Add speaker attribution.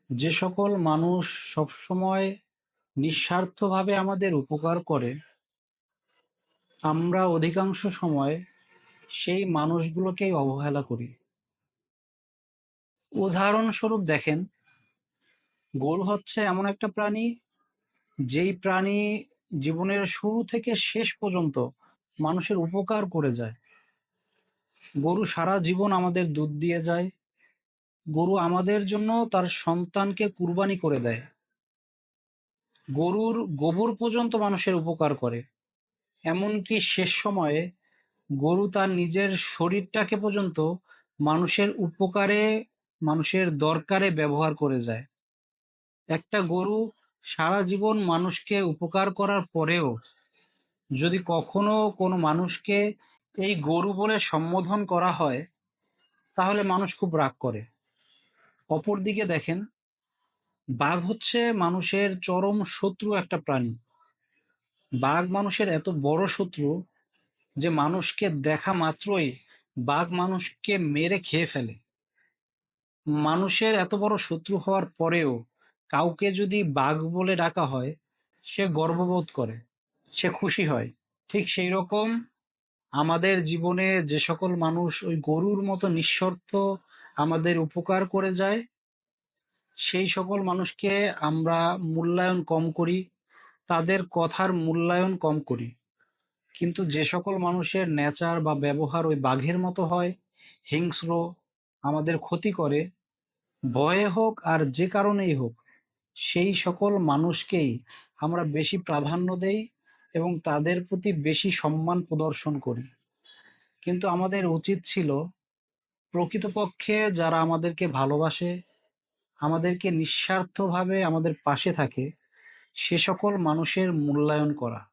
Speaker 1: যে সকল মানুষ সবসময় নিঃস্বার্থভাবে আমাদের উপকার করে, আমরা অধিকাংশ সময় সেই মানুষগুলোকেই অবহেলা করি। উদাহরণস্বরূপ দেখেন, গরু হচ্ছে এমন একটা প্রাণী, যেই প্রাণী জীবনের শুরু থেকে শেষ পর্যন্ত মানুষের উপকার করে যায়। গরু সারা জীবন আমাদের দুধ দিয়ে যায়। গরু আমাদের জন্য তার সন্তানকে কুরবানি করে দেয়। গরুর গোবর পর্যন্ত মানুষের উপকার করে। এমনকি শেষ সময়ে গরু তার নিজের শরীরটাকে পর্যন্ত মানুষের উপকারে, মানুষের দরকারে ব্যবহার করে যায়। একটা গরু সারা জীবন মানুষকে উপকার করার পরেও যদি কখনো কোনো মানুষকে এই গরু বলে সম্বোধন করা হয়, তাহলে মানুষ খুব রাগ করে। অপরদিকে দেখেন, বাঘ হচ্ছে মানুষের চরম শত্রু একটা প্রাণী। বাঘ মানুষের এত বড় শত্রু যে মানুষকে দেখা মাত্রই বাঘ মানুষকে মেরে খেয়ে ফেলে। মানুষের এত বড় শত্রু হওয়ার পরেও কাউকে যদি বাঘ বলে ডাকা হয়, সে গর্ববোধ করে, সে খুশি হয়। ঠিক সেই রকম আমাদের জীবনে যে সকল মানুষ ওই গরুর মতো নিঃস্বার্থ আমাদের উপকার করে যায়, সেই সকল মানুষকে আমরা মূল্যায়ন কম করি, তাদের কথার মূল্যায়ন কম করি। কিন্তু যে সকল মানুষের নেচার বা ব্যবহার ওই বাঘের মতো হয়, হিংস্র, আমাদের ক্ষতি করে, ভয়ে হোক আর যে কারণেই হোক, সেই সকল মানুষকেই আমরা বেশি প্রাধান্য দেই এবং তাদের প্রতি বেশি সম্মান প্রদর্শন করি। কিন্তু আমাদের উচিত ছিল প্রকৃতপক্ষে যারা আমাদেরকে ভালোবাসে, আমাদেরকে নিঃস্বার্থভাবে আমাদের পাশে থাকে, সে সকল মানুষের মূল্যায়ন করা।